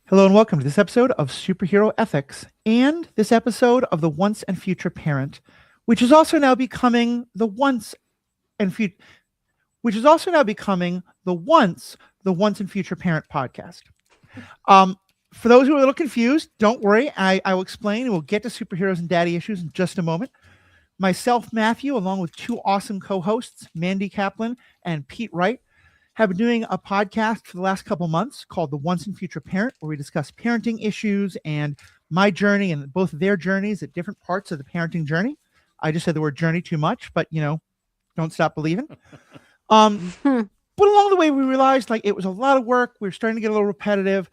Hello and welcome to this episode of Superhero Ethics and this episode of The Once and Future Parent, which is also now becoming and future which is also now becoming the Once and Future Parent podcast. For those who are a little confused, don't worry. I will explain and we'll get to superheroes and daddy issues in just a moment. Myself, Matthew, along with two awesome co-hosts, Mandy Kaplan and Pete Wright, have been doing a podcast for the last couple months called The Once and Future Parent, where we discuss parenting issues and my journey and both of their journeys at different parts of the parenting journey. I just said the word journey too much, but don't stop believing. But along the way, we realized like it was a lot of work. We were starting to get a little repetitive.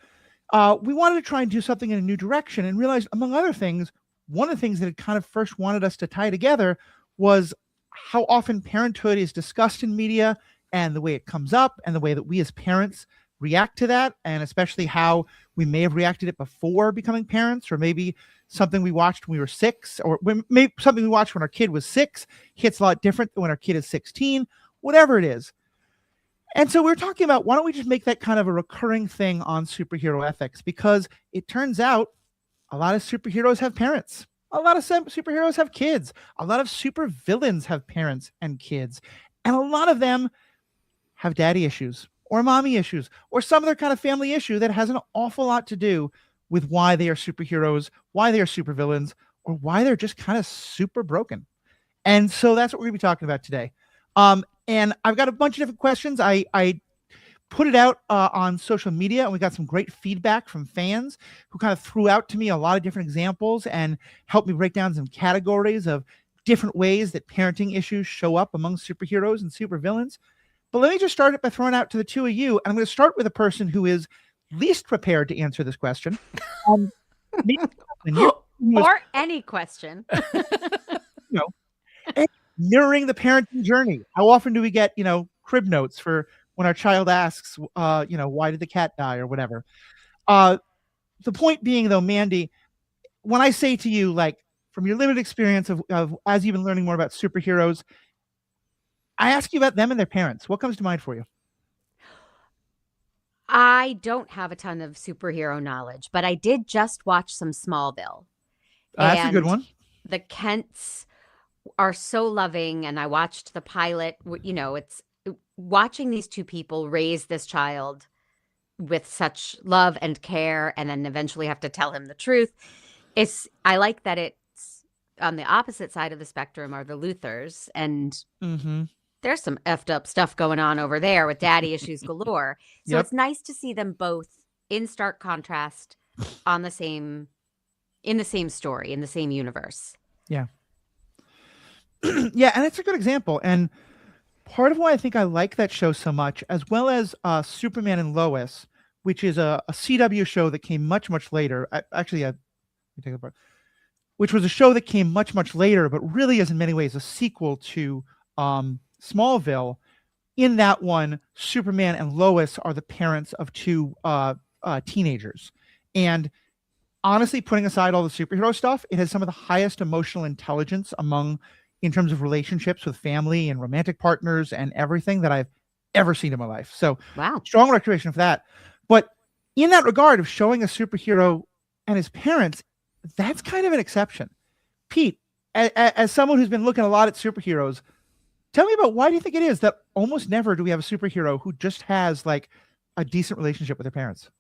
We wanted to try and do something in a new direction and realized, among other things, one of the things that had kind of first wanted us to tie together was how often parenthood is discussed in media and the way it comes up and the way that we as parents react to that, and especially how we may have reacted it before becoming parents, or maybe something we watched when we were 6, or maybe something we watched when our kid was 6 hits a lot different than when our kid is 16, whatever it is. And so we were talking about, why don't we just make that kind of a recurring thing on superhero ethics? Because it turns out a lot of superheroes have parents. A lot of superheroes have kids. A lot of super villains have parents and kids. And a lot of them have daddy issues or mommy issues or some other kind of family issue that has an awful lot to do with why they are superheroes, why they are supervillains, or why they're just kind of super broken. And so that's what we're going to be talking about today. And I've got a bunch of different questions. I put it out on social media, and we got some great feedback from fans who kind of threw out to me a lot of different examples and helped me break down some categories of different ways that parenting issues show up among superheroes and supervillains. But let me just start it by throwing out to the two of you. And I'm going to start with a person who is least prepared to answer this question. Or any question. Mirroring the parenting journey. How often do we get, crib notes for when our child asks, why did the cat die or whatever? The point being, though, Mandy, when I say to you, like, from your limited experience of as you've been learning more about superheroes, I ask you about them and their parents. What comes to mind for you? I don't have a ton of superhero knowledge, but I did just watch some Smallville. That's a good one. The Kents are so loving, and I watched the pilot. It's watching these two people raise this child with such love and care, and then eventually have to tell him the truth. I like that it's on the opposite side of the spectrum are the Luthers, and there's some effed up stuff going on over there with daddy issues galore. So It's nice to see them both in stark contrast in the same story, in the same universe. Yeah. Yeah, and it's a good example. And part of why I think I like that show so much, as well as Superman and Lois, which is a CW show that came much, much later. Which was a show that came much, much later, but really is in many ways a sequel to Smallville. In that one, Superman and Lois are the parents of two teenagers. And honestly, putting aside all the superhero stuff, it has some of the highest emotional intelligence in terms of relationships with family and romantic partners and everything that I've ever seen in my life. So wow, strong recommendation for that. But in that regard of showing a superhero and his parents, that's kind of an exception. Pete, as someone who's been looking a lot at superheroes, tell me about, why do you think it is that almost never do we have a superhero who just has like a decent relationship with their parents?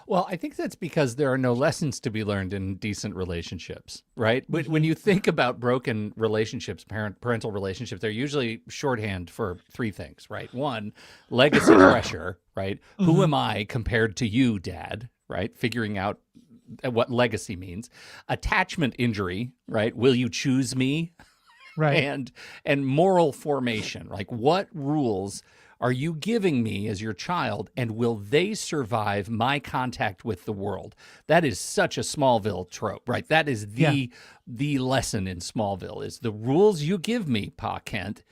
Well, I think that's because there are no lessons to be learned in decent relationships, right? When you think about broken relationships, parental relationships, they're usually shorthand for three things, right? One, legacy pressure, right? Who am I compared to you, Dad, right? Figuring out what legacy means. Attachment injury, right? Will you choose me? Right. And moral formation, like what rules are you giving me as your child, and will they survive my contact with the world? That is such a Smallville trope, right? That is the lesson in Smallville is the rules you give me, Pa Kent,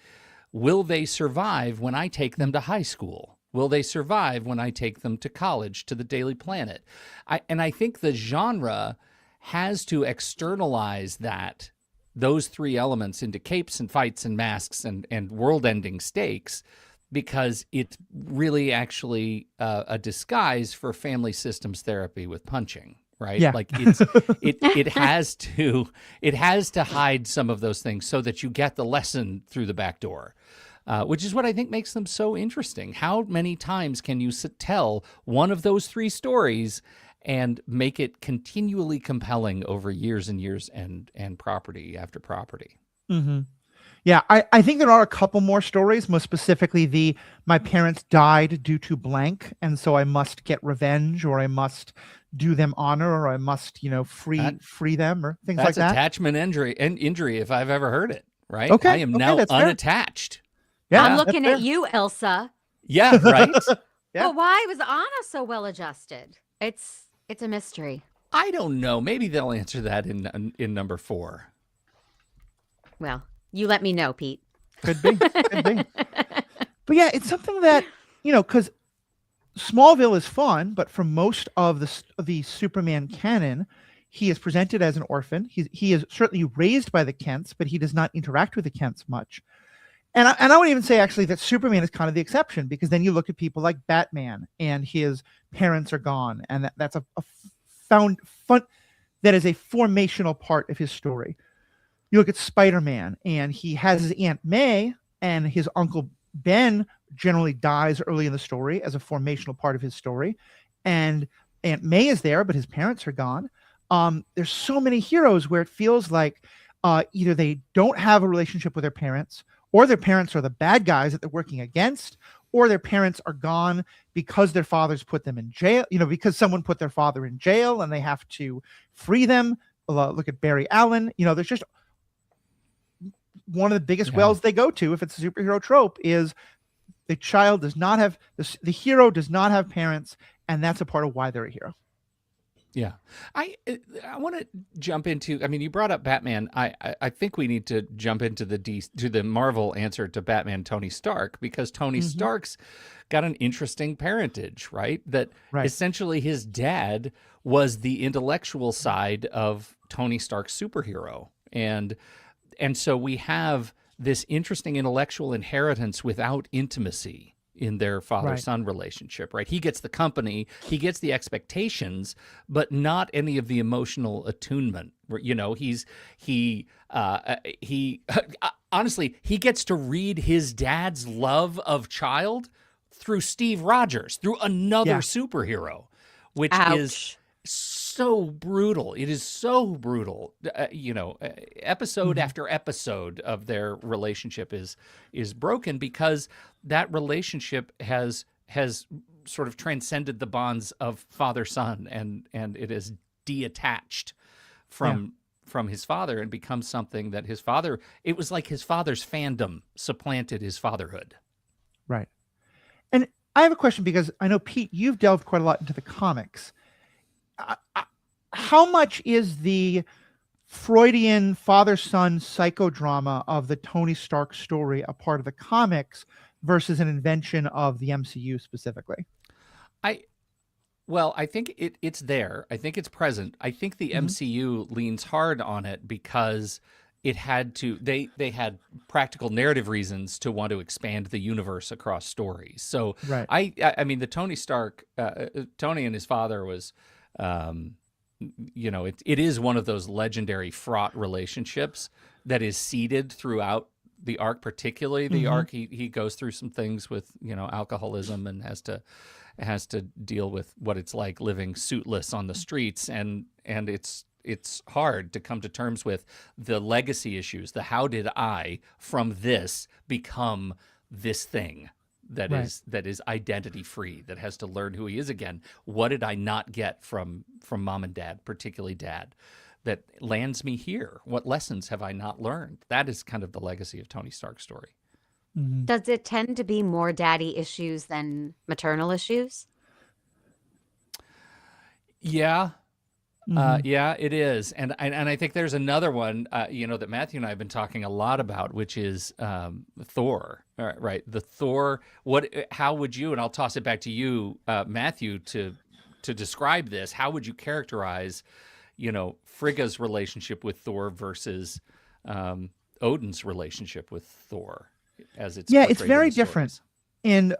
will they survive when I take them to high school? Will they survive when I take them to college, to the Daily Planet? I think the genre has to externalize those three elements into capes and fights and masks and world-ending stakes, because it's really actually a disguise for family systems therapy with punching, right? Yeah. Like it has to hide some of those things so that you get the lesson through the back door. Which is what I think makes them so interesting. How many times can you tell one of those three stories and make it continually compelling over years and years and property after property? Mm-hmm. Yeah, I think there are a couple more stories, most specifically my parents died due to blank, and so I must get revenge, or I must do them honor, or I must, free them, or things like That's that. attachment injury if I've ever heard it, right? Okay, I am okay, now that's fair. unattached. Yeah, I'm that's looking fair. at you, Elsa. Yeah, right? Yeah. Well, why was Anna so well adjusted? It's a mystery. I don't know. Maybe they'll answer that in number 4. Well, you let me know, Pete. Could be. But yeah, it's something that, because Smallville is fun, but for most of the Superman canon, he is presented as an orphan. He is certainly raised by the Kents, but he does not interact with the Kents much. And I would even say actually that Superman is kind of the exception, because then you look at people like Batman and his parents are gone, and that's a fun that is a formational part of his story. You look at Spider-Man and he has his Aunt May, and his Uncle Ben generally dies early in the story as a formational part of his story, and Aunt May is there, but his parents are gone. There's so many heroes where it feels like either they don't have a relationship with their parents, or their parents are the bad guys that they're working against, or their parents are gone because their fathers put them in jail, because someone put their father in jail and they have to free them. Look at Barry Allen. There's just one of the biggest wells they go to, if it's a superhero trope, is the child does not have, the hero does not have parents, and that's a part of why they're a hero. Yeah. I want to jump into, you brought up Batman. I think we need to jump into the Marvel answer to Batman, Tony Stark, because Tony Stark's got an interesting parentage, right? That essentially his dad was the intellectual side of Tony Stark's superhero. And so we have this interesting intellectual inheritance without intimacy in their father-son relationship, right? He gets the company, he gets the expectations, but not any of the emotional attunement. He honestly, he gets to read his dad's love of child through Steve Rogers, through another superhero, which is so brutal. It is so brutal. Episode after episode of their relationship is broken because that relationship has sort of transcended the bonds of father-son, and it is detached from his father and becomes something that it was like his father's fandom supplanted his fatherhood. Right. And I have a question, because I know, Pete, you've delved quite a lot into the comics. How much is the Freudian father-son psychodrama of the Tony Stark story a part of the comics versus an invention of the MCU specifically? I think it's there. I think it's present. I think the MCU leans hard on it because it had to. They had practical narrative reasons to want to expand the universe across stories. So the Tony Stark, Tony and his father was. It is one of those legendary fraught relationships that is seeded throughout the arc, particularly the arc. He goes through some things with, alcoholism, and has to deal with what it's like living suitless on the streets. And it's hard to come to terms with the legacy issues. How did I, from this, become this thing that is identity free, that has to learn who he is again? What did I not get from mom and dad, particularly dad, that lands me here? What lessons have I not learned? That is kind of the legacy of Tony Stark's story. Does it tend to be more daddy issues than maternal issues? Yeah. Yeah, it is. And I think there's another one, that Matthew and I have been talking a lot about, which is Thor, right? The Thor, how would you, and I'll toss it back to you, Matthew, to describe this. How would you characterize, Frigga's relationship with Thor versus Odin's relationship with Thor as it's it's very different. And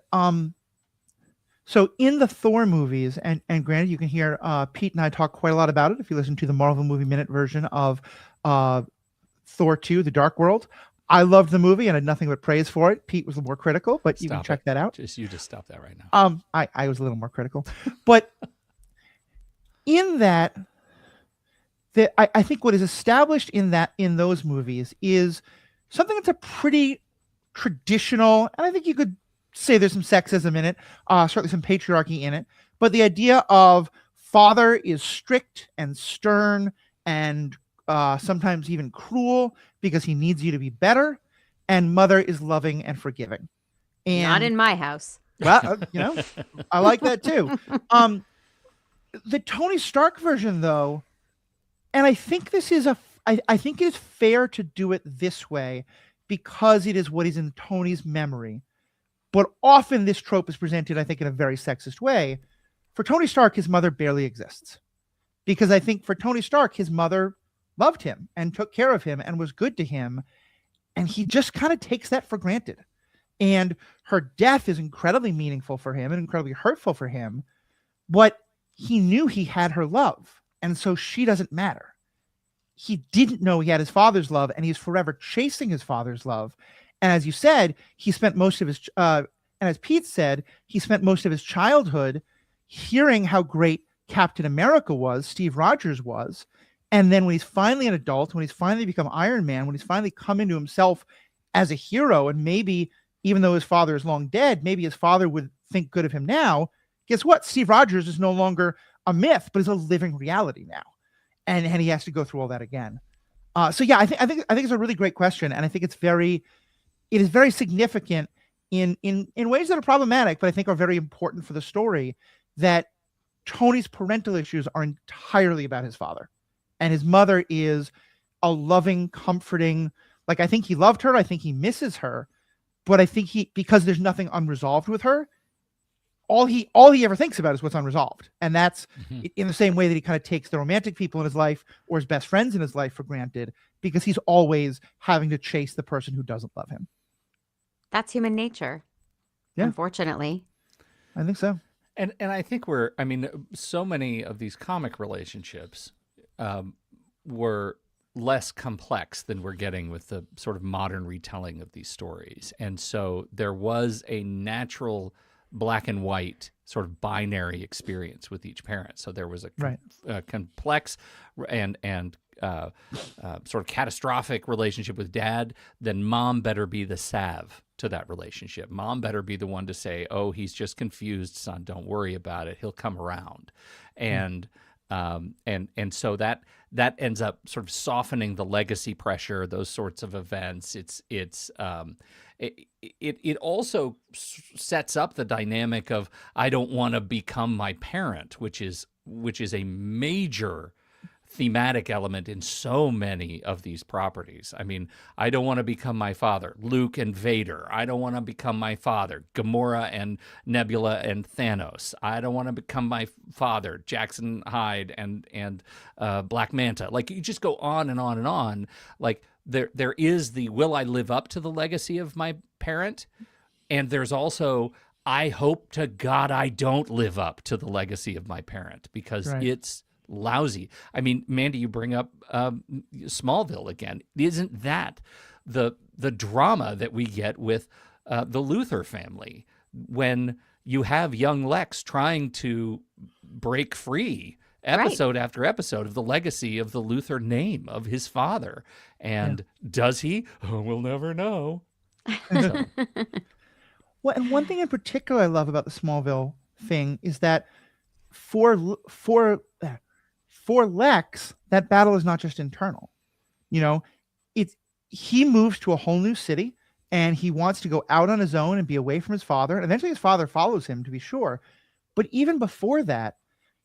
so in the Thor movies, and granted, you can hear Pete and I talk quite a lot about it if you listen to the Marvel Movie Minute version of Thor 2, The Dark World. I loved the movie and had nothing but praise for it. Pete was a little more critical, but you can Stop check it. that out. You just stop that right now. I was a little more critical, but in that I think what is established in those movies is something that's a pretty traditional, and I think you could say there's some sexism in it, certainly some patriarchy in it, but the idea of father is strict and stern and sometimes even cruel because he needs you to be better, and mother is loving and forgiving. And Not in my house. well, I like that too. The Tony Stark version, though, and I think this is I think it is fair to do it this way because it is what is in Tony's memory. But often this trope is presented, I think, in a very sexist way. For Tony Stark, his mother barely exists. Because I think for Tony Stark, his mother loved him and took care of him and was good to him. And he just kind of takes that for granted. And her death is incredibly meaningful for him and incredibly hurtful for him. But he knew he had her love. And so she doesn't matter. He didn't know he had his father's love, and he's forever chasing his father's love. And as you said, he spent most of his, and as Pete said, he spent most of his childhood hearing how great Captain America was, Steve Rogers was. And then when he's finally an adult, when he's finally become Iron Man, when he's finally come into himself as a hero, and maybe even though his father is long dead, maybe his father would think good of him now. Guess what? Steve Rogers is no longer a myth, but is a living reality now. And he has to go through all that again. So yeah, I think it's a really great question. And I think it is very significant in ways that are problematic, but I think are very important for the story, that Tony's parental issues are entirely about his father. And his mother is a loving, comforting, like, I think he loved her. I think he misses her, but I think because there's nothing unresolved with her, all he ever thinks about is what's unresolved. And that's in the same way that he kind of takes the romantic people in his life or his best friends in his life for granted, because he's always having to chase the person who doesn't love him. That's human nature. Yeah. Unfortunately. I think so. And I think so many of these comic relationships were less complex than we're getting with the sort of modern retelling of these stories. And so there was a natural black and white sort of binary experience with each parent. So there was a complex and sort of catastrophic relationship with dad. Then mom better be the salve to that relationship. Mom better be the one to say, "Oh, he's just confused, son. Don't worry about it. He'll come around." And so that ends up sort of softening the legacy pressure, those sorts of events. It also sets up the dynamic of, I don't want to become my parent, which is a major thematic element in so many of these properties. I mean, I don't want to become my father, Luke and Vader. I don't want to become my father, Gamora and Nebula and Thanos. I don't want to become my father, Jackson Hyde and Black Manta. Like, you just go on and on and on. Like, there is the, will I live up to the legacy of my parent? And there's also, I hope to God I don't live up to the legacy of my parent, because it's lousy. I mean, Mandy, you bring up Smallville again. Isn't that the drama that we get with the Luthor family, when you have young Lex trying to break free episode after episode of the legacy of the Luthor name of his father? And does he? Oh, we'll never know. So. Well, and one thing in particular I love about the Smallville thing is that for Lex, that battle is not just internal. You know, he moves to a whole new city and he wants to go out on his own and be away from his father. And eventually his father follows him, to be sure. But even before that,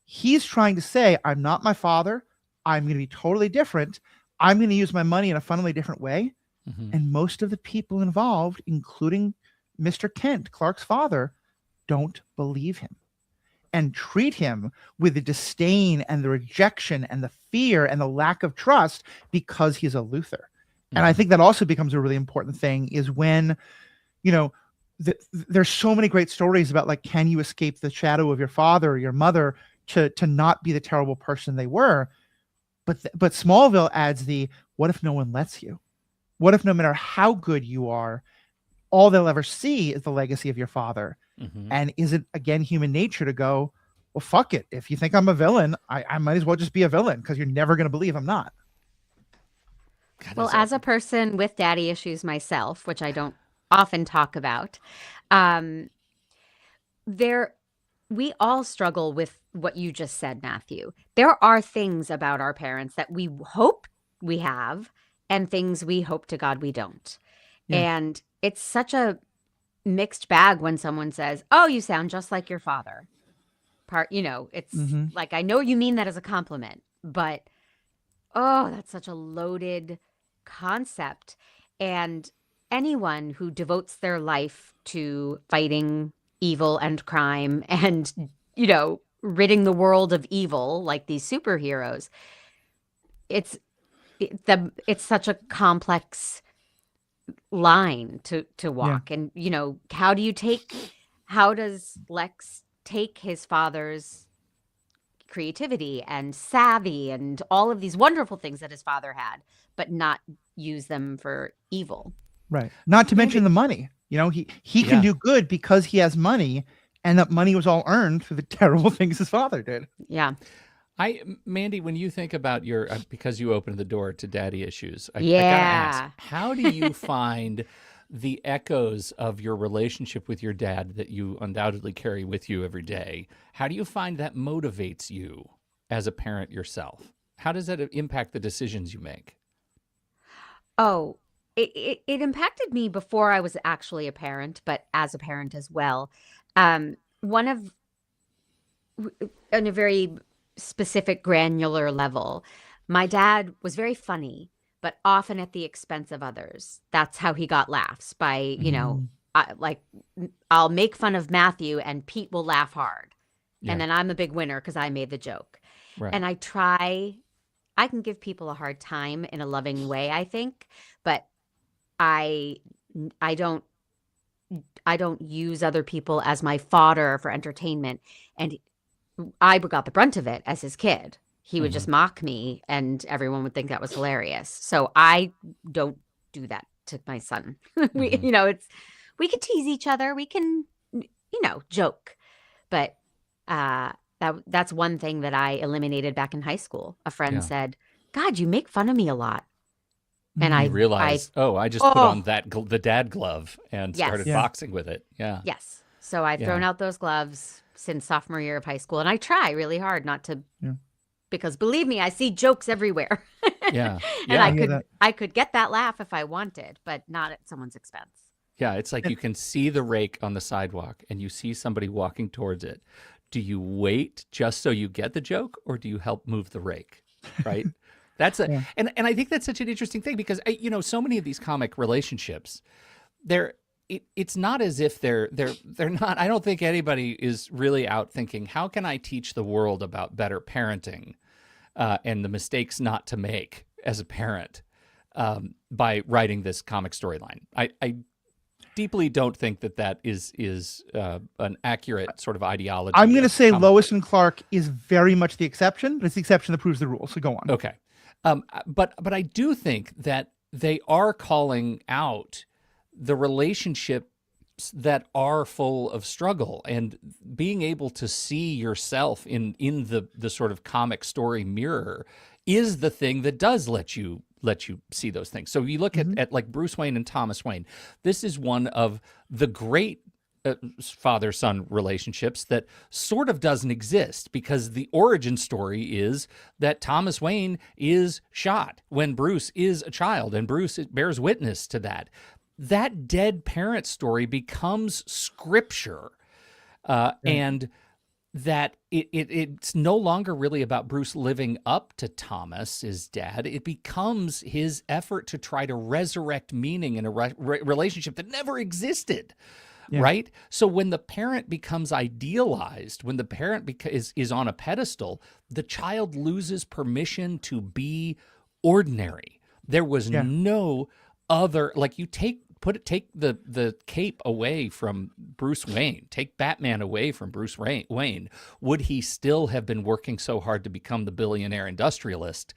he's trying to say, I'm not my father. I'm going to be totally different. I'm going to use my money in a fundamentally different way. Mm-hmm. And most of the people involved, including Mr. Kent, Clark's father, don't believe him and treat him with the disdain and the rejection and the fear and the lack of trust because he's a Luthor. Mm-hmm. And I think that also becomes a really important thing, is when, there's so many great stories about like, can you escape the shadow of your father or your mother to not be the terrible person they were? But Smallville adds the, what if no one lets you? What if no matter how good you are, all they'll ever see is the legacy of your father? Mhm. And is it again human nature to go, well, fuck it. If you think I'm a villain, I might as well just be a villain because you're never going to believe I'm not. God, Well, that's as a person with daddy issues myself, which I don't often talk about, um, there we all struggle with what you just said, Matthew. There are things about our parents that we hope we have and things we hope to God we don't. Yeah. And it's such a mixed bag when someone says, "Oh, you sound just like your father." It's Mhm. like, I know you mean that as a compliment, but oh, that's such a loaded concept. And anyone who devotes their life to fighting evil and crime and, ridding the world of evil like these superheroes, it's it's such a complex line to Yeah. walk. And, how does Lex take his father's creativity and savvy and all of these wonderful things that his father had, but not use them for evil? Right. Not to mention Maybe- the money. He can Yeah. do good because he has money, and that money was all earned through the terrible things his father did. Yeah. Mandy, when you think about your, because you opened the door to daddy issues, I gotta Yeah. ask, how do you find the echoes of your relationship with your dad that you undoubtedly carry with you every day? How do you find that motivates you as a parent yourself? How does that impact the decisions you make? Oh, it impacted me before I was actually a parent, but as a parent as well. One of, on a very specific granular level, my dad was very funny, but often at the expense of others. That's how he got laughs by, Mhm. like, I'll make fun of Matthew and Pete will laugh hard. Yeah. And then I'm a big winner because I made the joke. Right. And I can give people a hard time in a loving way, I think, but I I don't use other people as my fodder for entertainment. And I got the brunt of it as his kid. He would just mock me and everyone would think that was hilarious. So I don't do that to my son. Mhm. We can tease each other. We can, joke. But that's one thing that I eliminated back in high school. A friend Yeah. said, "God, you make fun of me a lot." And Mhm. You realize, I just put on the dad glove and Yes. started Yeah. boxing with it. Yeah. yes. So I've thrown Yeah. out those gloves since sophomore year of high school. And I try really hard not to, Yeah. because believe me, I see jokes everywhere. Yeah. And Yeah. I hear that. I could get that laugh if I wanted, but not at someone's expense. Yeah, it's like you can see the rake on the sidewalk and you see somebody walking towards it. Do you wait just so you get the joke, or do you help move the rake? Right? Yeah. And I think that's such an interesting thing because so many of these comic relationships, it's not as if they're not. I don't think anybody is really out thinking, how can I teach the world about better parenting and the mistakes not to make as a parent by writing this comic storyline. I deeply don't think that is an accurate sort of ideology. I'm going to of say comic Lois and Clark is very much the exception, but it's the exception that proves the rule. So go on. Okay. But I do think that they are calling out the relationships that are full of struggle, and being able to see yourself in the sort of comic story mirror is the thing that does let you see those things. So you look at like Bruce Wayne and Thomas Wayne. This is one of the great father-son relationships that sort of doesn't exist, because the origin story is that Thomas Wayne is shot when Bruce is a child, and Bruce bears witness to that. That dead parent story becomes scripture, and that it's no longer really about Bruce living up to Thomas, his dad. It becomes his effort to try to resurrect meaning in a relationship that never existed. Yeah. Right? So when the parent becomes idealized, when the parent is on a pedestal, the child loses permission to be ordinary. There was Yeah. no other, like, you take take the cape away from Bruce Wayne, take Batman away from Bruce Wayne, would he still have been working so hard to become the billionaire industrialist?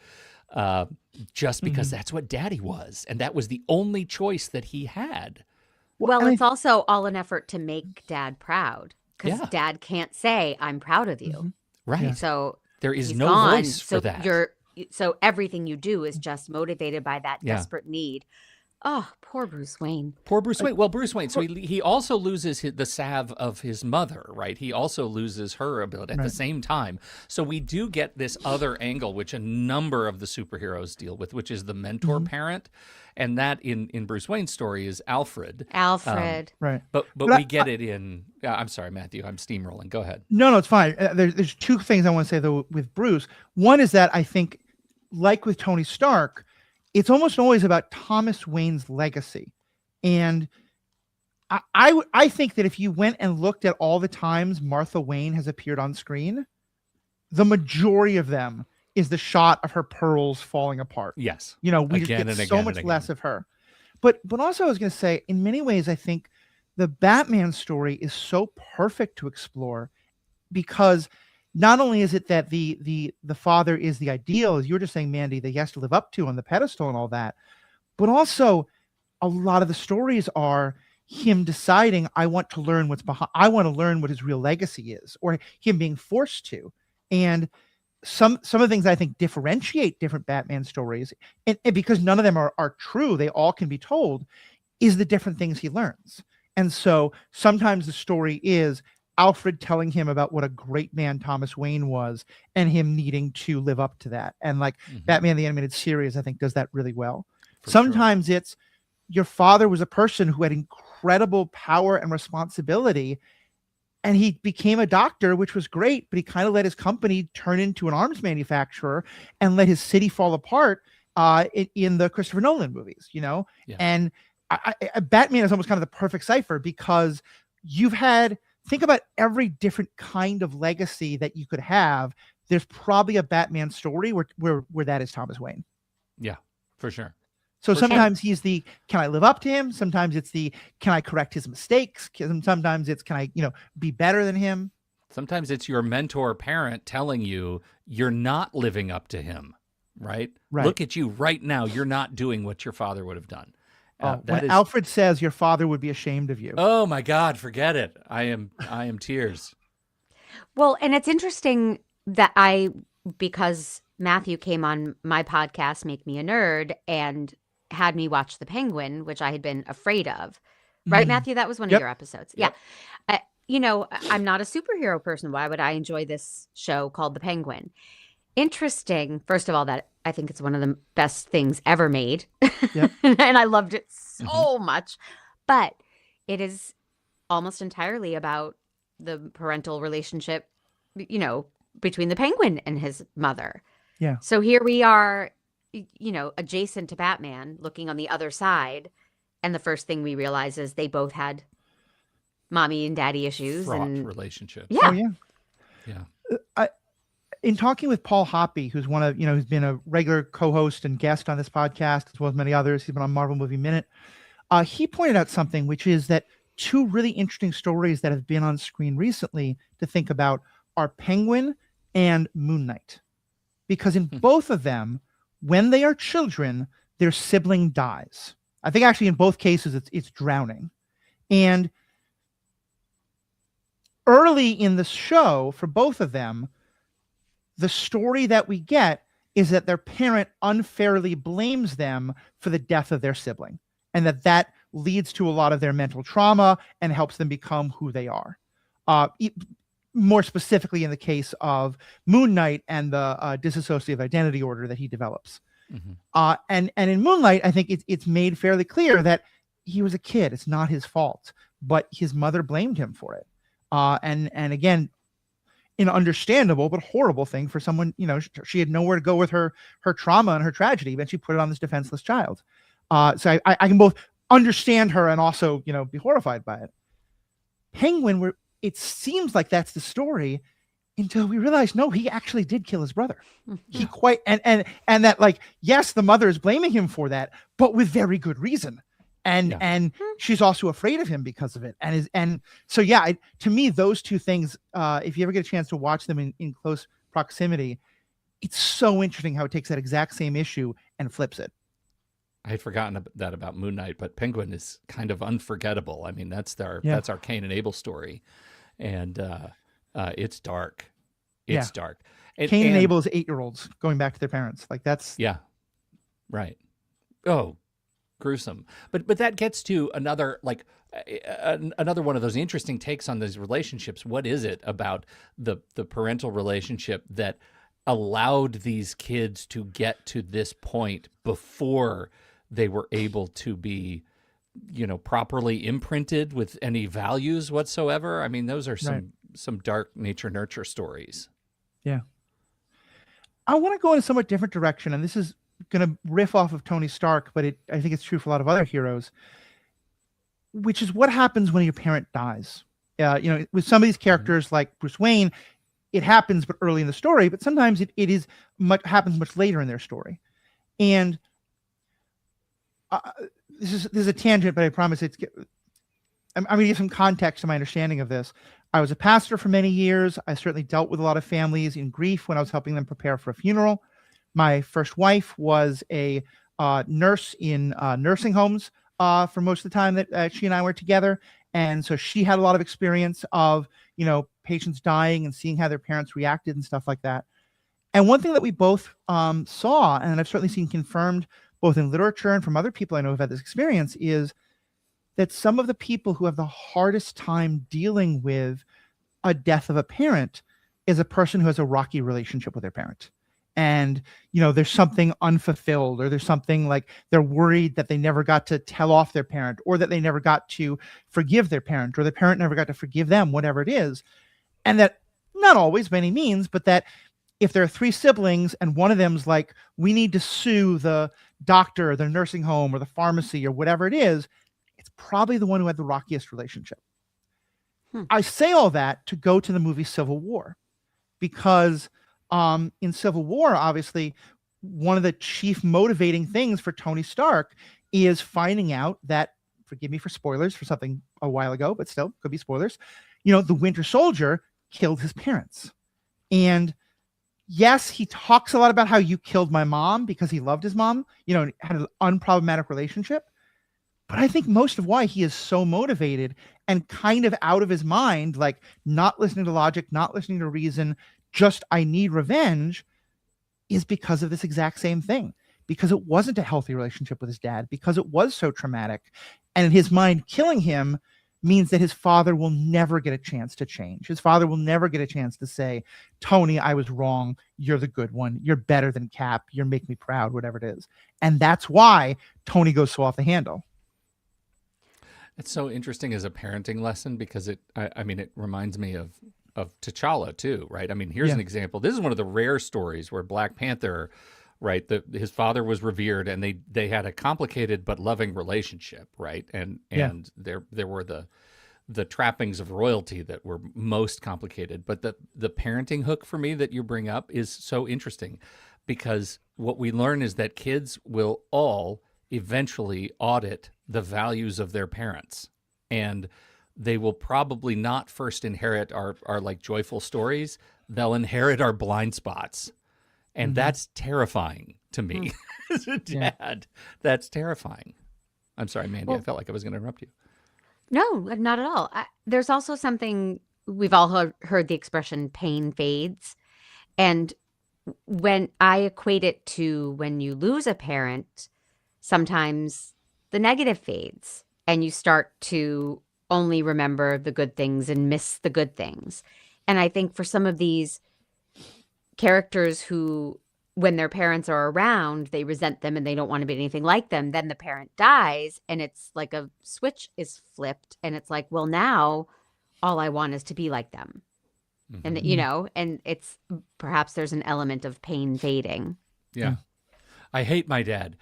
Just because that's what Daddy was, and that was the only choice that he had. Well, and it's also all an effort to make Dad proud, because Yeah. Dad can't say, "I'm proud of you." Right. Yeah. So There is he's no gone. voice for So that. so everything you do is just motivated by that Yeah. desperate need. Oh, poor Bruce Wayne. Poor Bruce Wayne. Well, Bruce Wayne. So he also loses the salve of his mother, right? He also loses her ability at the Right. same time. So we do get this other angle, which a number of the superheroes deal with, which is the mentor parent, and that in Bruce Wayne's story is Alfred. Alfred. Right. But But we get it in. I'm sorry, Matthew. I'm steamrolling. Go ahead. No, it's fine. There's two things I want to say though with Bruce. One is that I think, like with Tony Stark, it's almost always about Thomas Wayne's legacy, and I think that if you went and looked at all the times Martha Wayne has appeared on screen, the majority of them is the shot of her pearls falling apart. Yes. You know, we just Again get and so again much and less again. of her. But also I was going to say, in many ways, I think the Batman story is so perfect to explore, because not only is it that the father is the ideal, as you were just saying, Mandy, that he has to live up to on the pedestal and all that, but also a lot of the stories are him deciding, I want to learn what's behind, I want to learn what his real legacy is, or him being forced to. And some of the things I think differentiate different Batman stories, and because none of them are true, they all can be told, is the different things he learns. And so sometimes the story is Alfred telling him about what a great man Thomas Wayne was, and him needing to live up to that. And like Mhm. Batman the Animated Series, I think, does that really well. For sure. Sometimes it's your father was a person who had incredible power and responsibility, and he became a doctor, which was great, but he kind of let his company turn into an arms manufacturer and let his city fall apart in the Christopher Nolan movies, you know? Yeah. And Batman is almost kind of the perfect cipher, because think about every different kind of legacy that you could have. There's probably a Batman story where that is Thomas Wayne. Yeah, for sure. So For sure. sometimes he's the, can I live up to him? Sometimes it's the, can I correct his mistakes? Sometimes it's, can I, be better than him? Sometimes it's your mentor parent telling you you're not living up to him, right? Right. Look at you right now. You're not doing what your father would have done. When Alfred says your father would be ashamed of you. Oh my God, forget it. I am tears. Well, and it's interesting that because Matthew came on my podcast, Make Me a Nerd, and had me watch The Penguin, which I had been afraid of. Right, Mhm. Matthew? That was one Yep. of your episodes. Yep. Yeah. I'm not a superhero person. Why would I enjoy this show called The Penguin? Interesting. First of all, that I think it's one of the best things ever made. Yep. And I loved it so much. But it is almost entirely about the parental relationship, between the penguin and his mother. Yeah. So here we are, adjacent to Batman, looking on the other side. And the first thing we realize is they both had mommy and daddy issues. Fraught And relationships. yeah. Oh, yeah. Yeah. In talking with Paul Hoppy, who's one of, who's been a regular co-host and guest on this podcast, as well as many others, he's been on Marvel Movie Minute. He pointed out something, which is that two really interesting stories that have been on screen recently to think about are Penguin and Moon Knight. Because in both of them, when they are children, their sibling dies. I think actually in both cases, it's drowning. And early in the show, for both of them, the story that we get is that their parent unfairly blames them for the death of their sibling, and that leads to a lot of their mental trauma and helps them become who they are. More specifically in the case of Moon Knight and the dissociative identity disorder that he develops. Mhm. And in Moonlight, I think it's made fairly clear that he was a kid. It's not his fault, but his mother blamed him for it. And again, an understandable but horrible thing for someone, she had nowhere to go with her trauma and her tragedy, but she put it on this defenseless child. So I can both understand her and also, be horrified by it. Penguin, where it seems like that's the story until we realize, no, he actually did kill his brother. He quite, and that, like, yes, the mother is blaming him for that, but with very good reason. and Yeah. she's also afraid of him because of it, and so yeah, to me those two things, if you ever get a chance to watch them in close proximity, it's so interesting how it takes that exact same issue and flips it. I had forgotten that about Moon Knight, but Penguin is kind of unforgettable. I mean, that's our Cain and Abel story, and it's dark. It's dark. Cain and Abel is 8-year-olds going back to their parents. Like that's yeah, right. Oh, gruesome. But that gets to another another one of those interesting takes on these relationships. What is it about the parental relationship that allowed these kids to get to this point before they were able to be, properly imprinted with any values whatsoever? I mean, those are some dark nature nurture stories. Yeah. I want to go in a somewhat different direction, and this is going to riff off of Tony Stark, but I think it's true for a lot of other heroes, which is what happens when your parent dies. With some of these characters like Bruce Wayne, it happens but early in the story, but sometimes it happens much later in their story. And this is a tangent, but I promise I'm going to give some context to my understanding of this. I was a pastor for many years. I certainly dealt with a lot of families in grief when I was helping them prepare for a funeral. My first wife was a nurse in nursing homes for most of the time that she and I were together. And so she had a lot of experience of, patients dying and seeing how their parents reacted and stuff like that. And one thing that we both saw, and I've certainly seen confirmed both in literature and from other people I know who've had this experience, is that some of the people who have the hardest time dealing with a death of a parent is a person who has a rocky relationship with their parent. And, there's something unfulfilled, or there's something like they're worried that they never got to tell off their parent, or that they never got to forgive their parent, or the parent never got to forgive them, whatever it is. And that, not always by any means, but that if there are 3 siblings and one of them's like, we need to sue the doctor or the nursing home or the pharmacy or whatever it is, it's probably the one who had the rockiest relationship. I say all that to go to the movie Civil War, because in Civil War, obviously, one of the chief motivating things for Tony Stark is finding out that, forgive me for spoilers for something a while ago, but still could be spoilers, the Winter Soldier killed his parents. And yes, he talks a lot about how you killed my mom because he loved his mom, had an unproblematic relationship. But I think most of why he is so motivated and kind of out of his mind, like not listening to logic, not listening to reason, just I need revenge, is because of this exact same thing. Because it wasn't a healthy relationship with his dad, because it was so traumatic. And in his mind, killing him means that his father will never get a chance to change. His father will never get a chance to say, Tony, I was wrong. You're the good one. You're better than Cap. You're make me proud, whatever it is. And that's why Tony goes so off the handle. It's so interesting as a parenting lesson, because it reminds me of T'Challa too, right? I mean, here's an example. This is one of the rare stories where Black Panther, right? His father was revered, and they had a complicated but loving relationship, right? And there were the trappings of royalty that were most complicated. But the parenting hook for me that you bring up is so interesting, because what we learn is that kids will all eventually audit the values of their parents, and they will probably not first inherit our like joyful stories. They'll inherit our blind spots. And that's terrifying to me as a dad. Yeah. That's terrifying. I'm sorry, Mandy. Well, I felt like I was going to interrupt you. No, not at all. There's also something, we've all heard the expression pain fades. And when I equate it to when you lose a parent, sometimes the negative fades and you start to only remember the good things and miss the good things. And I think for some of these characters who, when their parents are around, they resent them and they don't want to be anything like them, then the parent dies and it's like a switch is flipped and it's like, well, now all I want is to be like them. And and it's perhaps there's an element of pain fading. Yeah. I hate my dad.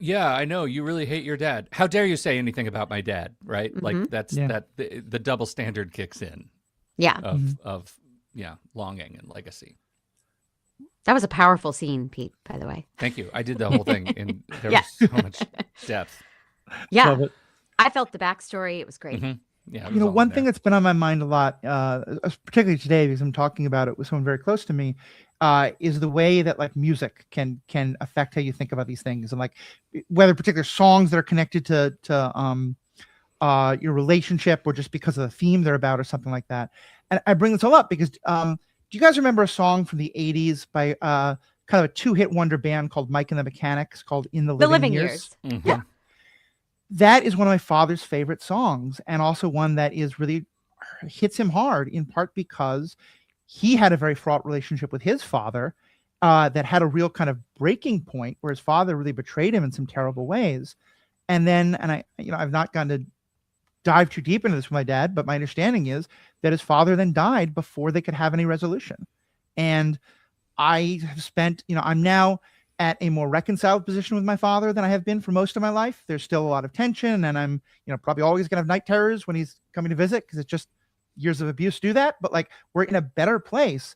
Yeah, I know. You really hate your dad. How dare you say anything about my dad, right? Like that's the double standard kicks in. Yeah. Of longing and legacy. That was a powerful scene, Pete, by the way. Thank you. I did the whole thing and there was so much depth. Yeah. Love it. I felt the backstory. It was great. Mhm. Yeah, it You was know, all in one there. thing that's been on my mind a lot, particularly today, because I'm talking about it with someone very close to me, is the way that like music can affect how you think about these things, and like whether particular songs that are connected to your relationship or just because of the theme they're about or something like that. And I bring this all up because do you guys remember a song from the 80s by kind of a two-hit wonder band called Mike and the Mechanics called In the The Living Living Years? Years. Mhm. Yeah. That is one of my father's favorite songs, and also one that is really hits him hard, in part because he had a very fraught relationship with his father that had a real kind of breaking point where his father really betrayed him in some terrible ways. And then, and I've not gone to dive too deep into this with my dad, but my understanding is that his father then died before they could have any resolution. And I have spent, I'm now at a more reconciled position with my father than I have been for most of my life. There's still a lot of tension, and I'm, probably always gonna have night terrors when he's coming to visit because it's just years of abuse do that. But like we're in a better place.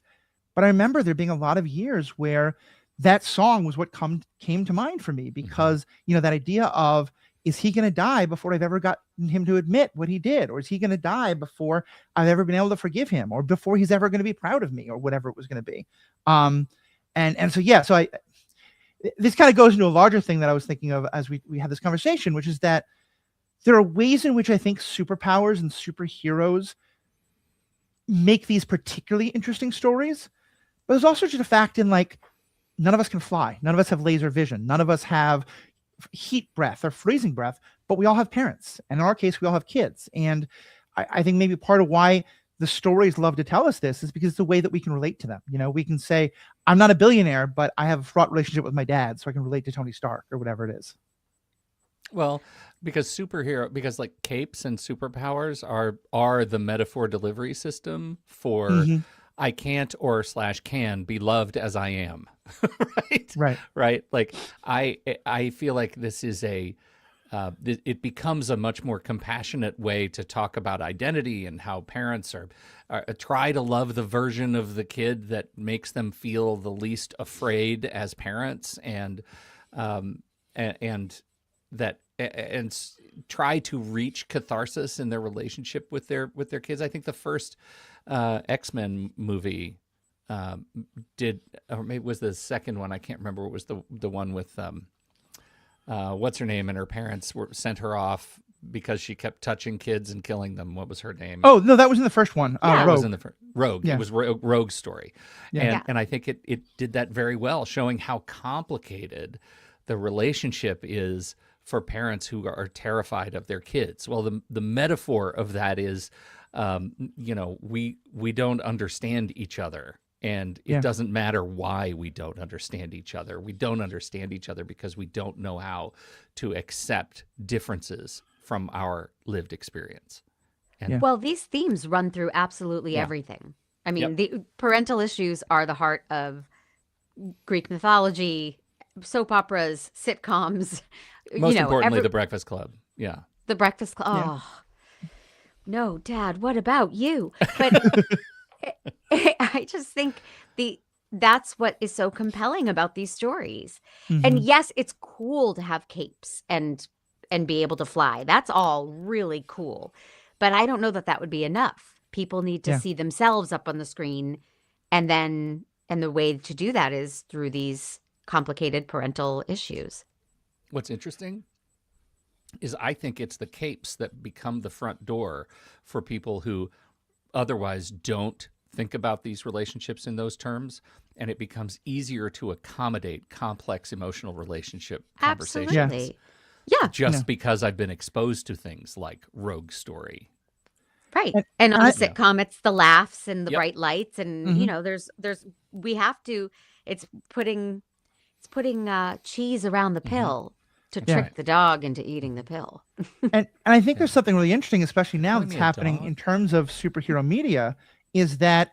But I remember there being a lot of years where that song was what came to mind for me because that idea of, is he going to die before I've ever gotten him to admit what he did? Or is he going to die before I've ever been able to forgive him, or before he's ever going to be proud of me, or whatever it was going to be? And so, yeah, so this kind of goes into a larger thing that I was thinking of as we had this conversation, which is that there are ways in which I think superpowers and superheroes make these particularly interesting stories. But there's also just a fact in like, none of us can fly. None of us have laser vision. None of us have heat breath or freezing breath, but we all have parents. And in our case, we all have kids. And I think maybe part of why the stories love to tell us this is because it's the way that we can relate to them. We can say, I'm not a billionaire, but I have a fraught relationship with my dad, so I can relate to Tony Stark or whatever it is. Well, because like capes and superpowers are the metaphor delivery system for I can't or / can be loved as I am. Right. Like I feel like this is it becomes a much more compassionate way to talk about identity and how parents are try to love the version of the kid that makes them feel the least afraid as parents, and try to reach catharsis in their relationship with their kids. I think the first X-Men movie did, or maybe it was the second one. I can't remember. It was the one with what's her name, and her parents sent her off because she kept touching kids and killing them. What was her name? Oh no, that was in the first one. Yeah. That was in the Rogue. Yeah. It was Rogue's story, Yeah. and I think it did that very well, showing how complicated the relationship is for parents who are terrified of their kids. Well, the metaphor of that is, we don't understand each other. And it doesn't matter why we don't understand each other. We don't understand each other because we don't know how to accept differences from our lived experience. And Well, these themes run through absolutely everything. I mean, the parental issues are the heart of Greek mythology, soap operas, sitcoms. most importantly, The Breakfast Club. Yeah. The Breakfast Club. Yeah. Oh, no, Dad, what about you? But I just think that's what is so compelling about these stories. And yes, it's cool to have capes and be able to fly. That's all really cool. But I don't know that would be enough. People need to see themselves up on the screen, and the way to do that is through these complicated parental issues. What's interesting is I think it's the capes that become the front door for people who otherwise don't think about these relationships in those terms, and it becomes easier to accommodate complex emotional relationship conversations. Absolutely. Yeah. Just because I've been exposed to things like Rogue Story. Right. And on the Yeah. sitcom, it's the laughs and the Yep. bright lights, and we have to. It's putting cheese around the pill to trick right. the dog into eating the pill. And I think there's something really interesting, especially now Calling that's me a happening dog? in terms of superhero media, is that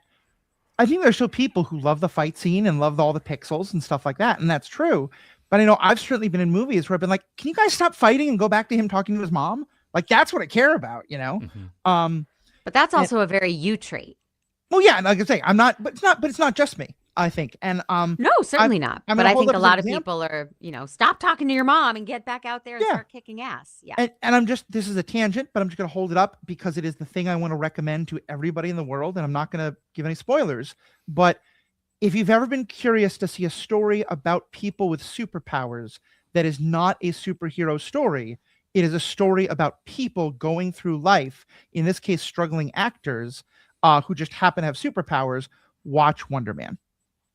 I think there's still people who love the fight scene and love all the pixels and stuff like that, and that's true. But I know I've certainly been in movies where I've been like, can you guys stop fighting and go back to him talking to his mom? Like, that's what I care about, Mhm. But that's also a very you trait. Well, yeah, and like I say, I'm not, but it's not just me. I think. And No, certainly not. I'm But gonna I hold think up a as lot an of people are, stop talking to your mom and get back out there and Yeah. start kicking ass. Yeah. And I'm just, this is a tangent, but I'm just going to hold it up because it is the thing I want to recommend to everybody in the world. And I'm not going to give any spoilers, but if you've ever been curious to see a story about people with superpowers that is not a superhero story, it is a story about people going through life, in this case, struggling actors who just happen to have superpowers. Watch Wonder Man,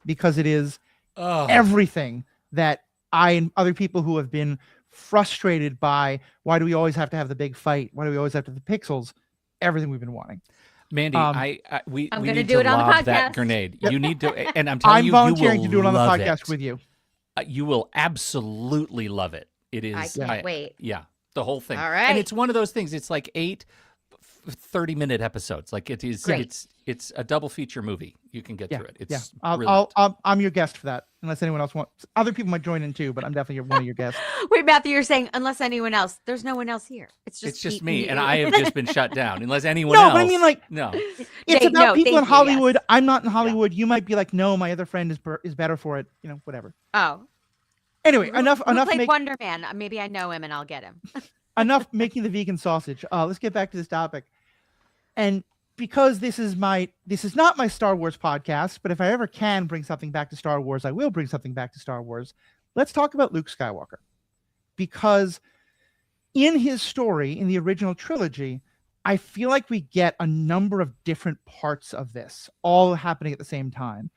because it is Oh, everything that I and other people who have been frustrated by why do we always have to have the big fight? Why do we always have to have the pixels? Everything we've been wanting. Mandy, we I'm we gonna need do to it on the lob that podcast. grenade. You need to, and I'm telling I'm you, volunteering you to will do it on the love podcast it. with you. You will absolutely love it. It is. I can't wait. Yeah, the whole thing. All And right. it's one of those things. It's like 8 30-minute episodes. Like it is. Great. It's a double feature movie. You can get Yeah, through it. yeah. It's brilliant. I'm your guest for that. Unless anyone else wants. Other people might join in too, but I'm definitely one of your guests. Wait, Matthew, you're saying unless anyone else, there's no one else here. It's just It's Pete me, and you. I have just been shut down. Unless anyone No, else. but I mean, like, no. it's Jake, about no, people in thank you, Hollywood. yes. I'm not in Hollywood. You might be like, no, my other friend is better for it. Whatever. Oh, Anyway, who enough played Wonder Man? Maybe I know him and I'll get him. enough making the vegan sausage. Let's get back to this topic. And because this is not my Star Wars podcast, but if I ever can bring something back to Star Wars, I will bring something back to Star Wars. Let's talk about Luke Skywalker. Because in his story, in the original trilogy, I feel like we get a number of different parts of this all happening at the same time.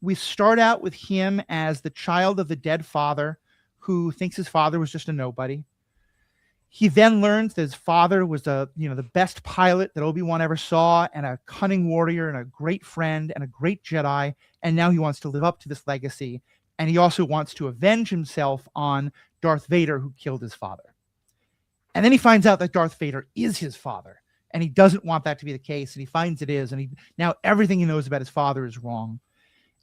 We start out with him as the child of the dead father who thinks his father was just a nobody. He then learns that his father was the best pilot that Obi-Wan ever saw, and a cunning warrior and a great friend and a great Jedi. And now he wants to live up to this legacy. And he also wants to avenge himself on Darth Vader, who killed his father. And then he finds out that Darth Vader is his father, and he doesn't want that to be the case. And he finds it is, and now everything he knows about his father is wrong.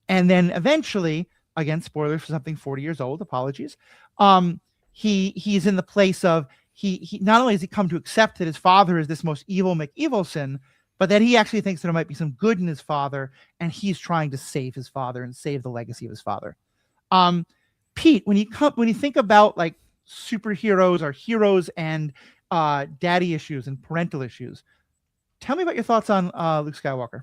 And then eventually, again, spoilers for something 40 years old, apologies. He's in the place of, he not only has he come to accept that his father is this most evil McEvilson, but that he actually thinks there might be some good in his father, and he's trying to save his father and save the legacy of his father. Pete, when you think about like superheroes or heroes and daddy issues and parental issues, tell me about your thoughts on Luke Skywalker.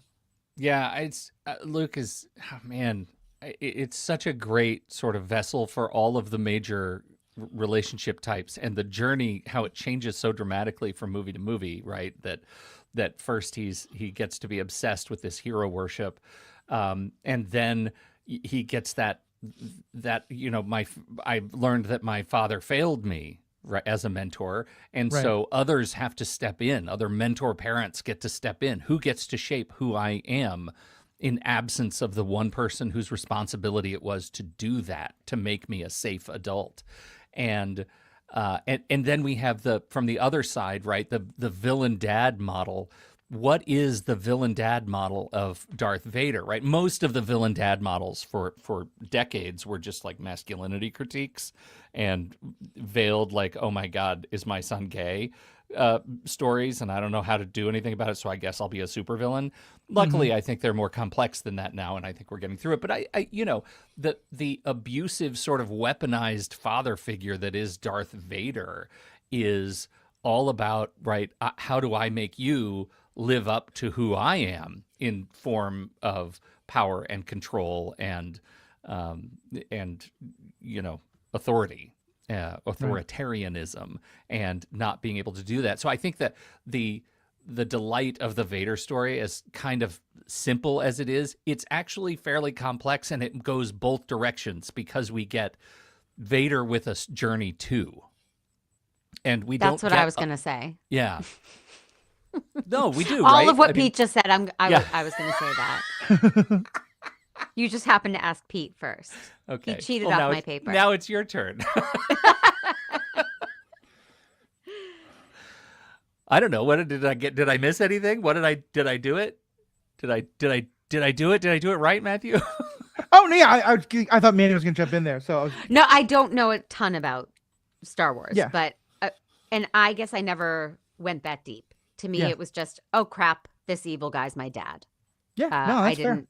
Yeah, it's Luke is man. It's such a great sort of vessel for all of the major relationship types, and the journey, how it changes so dramatically from movie to movie, right? That first he gets to be obsessed with this hero worship, and then he gets that I learned that my father failed me as a mentor, and Right. so others have to step in. Other mentor parents get to step in. Who gets to shape who I am in absence of the one person whose responsibility it was to do that, to make me a safe adult? And then we have from the other side, right, the villain dad model. What is the villain dad model of Darth Vader, right? Most of the villain dad models for decades were just like masculinity critiques and veiled like, oh my God, is my son gay stories, and I don't know how to do anything about it, so I guess I'll be a supervillain. Luckily, I think they're more complex than that now, and I think we're getting through it. But I the abusive sort of weaponized father figure that is Darth Vader is all about, right, how do I make you live up to who I am in form of power and control and authority, authoritarianism, and not being able to do that. So I think that the delight of the Vader story, as kind of simple as it is, it's actually fairly complex, and it goes both directions because we get Vader with a journey too. And we That's don't what I get- was going to say. Yeah. No, we do. All right? of what I mean, Pete just said, I was going to say that. You just happened to ask Pete first. okay. He cheated Well, off now my it's- paper. Now it's your turn. I don't know. What did I get? Did I miss anything? Did I do it? Did I do it? Did I do it right, Matthew? Oh no, yeah, I thought Manny was going to jump in there, so I was, No, I don't know a ton about Star Wars, Yeah. but and I guess I never went that deep. To me, Yeah. it was just, oh crap, this evil guy's my dad. yeah, no, I that's fair. didn't.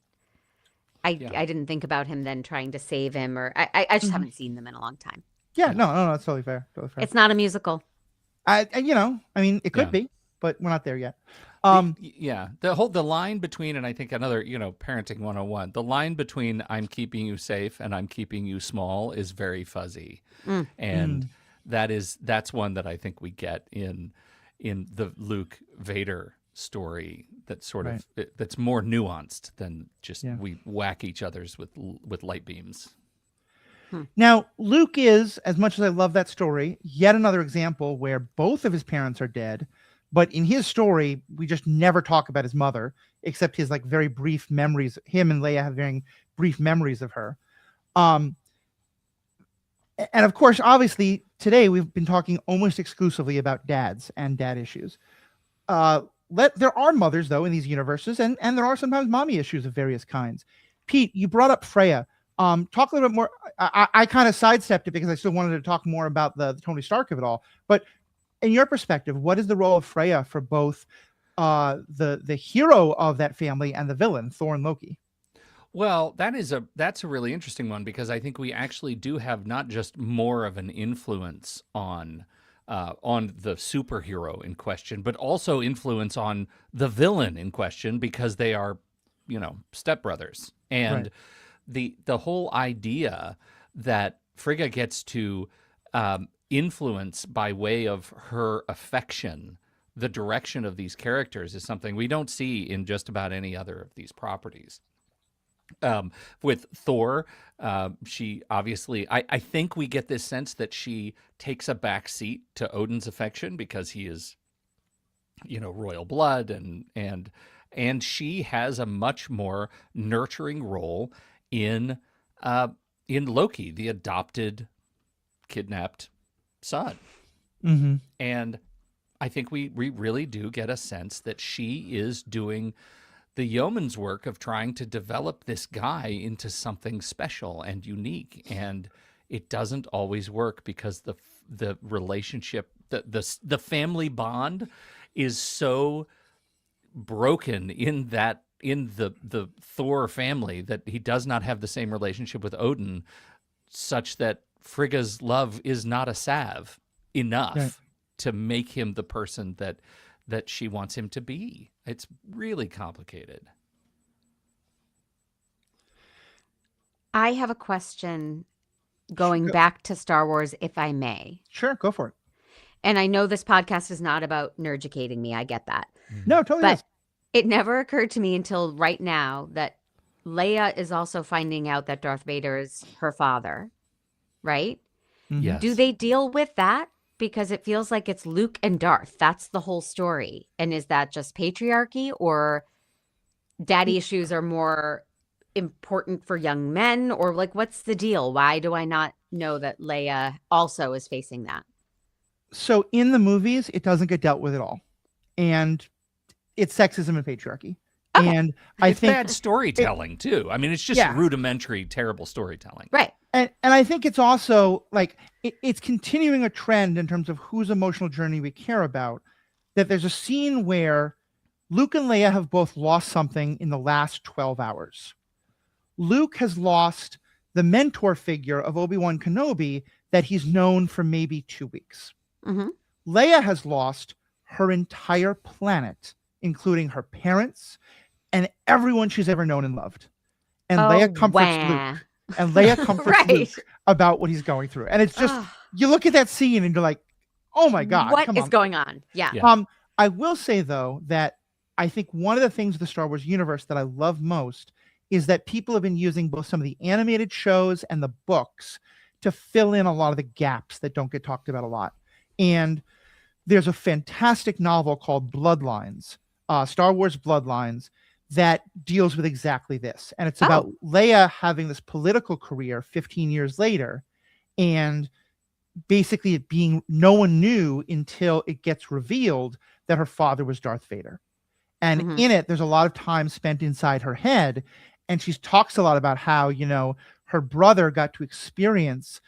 Yeah. I didn't think about him then trying to save him, or I just Mhm. haven't seen them in a long time. Yeah, Yeah. no, that's totally fair. Totally fair. It's not a musical. I mean, it could Yeah. be, but we're not there yet. Yeah, the line between, and I think another, parenting 101, the line between I'm keeping you safe and I'm keeping you small is very fuzzy. Mm. And that's one that I think we get in the Luke Vader story that's sort of that's more nuanced than just we whack each other's with light beams. Now, Luke is, as much as I love that story, yet another example where both of his parents are dead. But in his story, we just never talk about his mother, except his like very brief memories. Him and Leia have very brief memories of her. And of course, obviously, today we've been talking almost exclusively about dads and dad issues. There are mothers, though, in these universes, and there are sometimes mommy issues of various kinds. Pete, you brought up Freya. Talk a little bit more. I kind of sidestepped it because I still wanted to talk more about the Tony Stark of it all. But in your perspective, what is the role of Freya for both the hero of that family and the villain, Thor and Loki? Well, that's a really interesting one, because I think we actually do have not just more of an influence on the superhero in question, but also influence on the villain in question, because they are, stepbrothers. And the whole idea that Frigga gets to influence by way of her affection the direction of these characters is something we don't see in just about any other of these properties. With Thor, she obviously, I think we get this sense that she takes a back seat to Odin's affection because he is, royal blood, and she has a much more nurturing role in Loki, the adopted, kidnapped son. Mm-hmm. And I think we really do get a sense that she is doing the yeoman's work of trying to develop this guy into something special and unique. And it doesn't always work because the relationship, the family bond is so broken in the Thor family that he does not have the same relationship with Odin, such that Frigga's love is not a salve enough to make him the person that she wants him to be. It's really complicated. I have a question going back to Star Wars, if I may. Sure, go for it. And I know this podcast is not about nerdicating me. I get that. No, totally. But is. it never occurred to me until right now that Leia is also finding out that Darth Vader is her father, right? Mhm. Yes. Do they deal with that? Because it feels like it's Luke and Darth. That's the whole story. And is that just patriarchy, or daddy issues are more important for young men? Or like, what's the deal? Why do I not know that Leia also is facing that? So in the movies, it doesn't get dealt with at all. And it's sexism and patriarchy. Okay. And I It's think bad storytelling too. I mean, it's just rudimentary, terrible storytelling. Right. And I think it's also like it's continuing a trend in terms of whose emotional journey we care about. That there's a scene where Luke and Leia have both lost something in the last 12 hours. Luke has lost the mentor figure of Obi-Wan Kenobi that he's known for maybe 2 weeks. Mm-hmm. Leia has lost her entire planet, including her parents and everyone she's ever known and loved. And Leia comforts Luke. And Leia comforts Luke about what he's going through. And it's just, you look at that scene and you're like, oh my God. What is going on? Yeah. I will say, though, that I think one of the things of the Star Wars universe that I love most is that people have been using both some of the animated shows and the books to fill in a lot of the gaps that don't get talked about a lot. And there's a fantastic novel called Bloodlines, Star Wars Bloodlines, that deals with exactly this. And it's about Leia having this political career 15 years later, and basically it being no one knew until it gets revealed that her father was Darth Vader. And in it, there's a lot of time spent inside her head. And she talks a lot about how, her brother got to experience,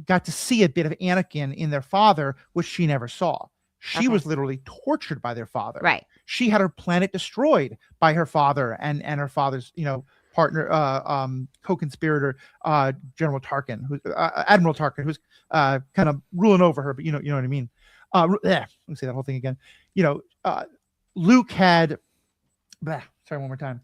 got to see a bit of Anakin in their father, which she never saw. She was literally tortured by their father. Right. She had her planet destroyed by her father and her father's, partner, co-conspirator, General Tarkin, who Admiral Tarkin, who's kind of ruling over her. But you know what I mean. Let me say that whole thing again. Luke had. Sorry, one more time.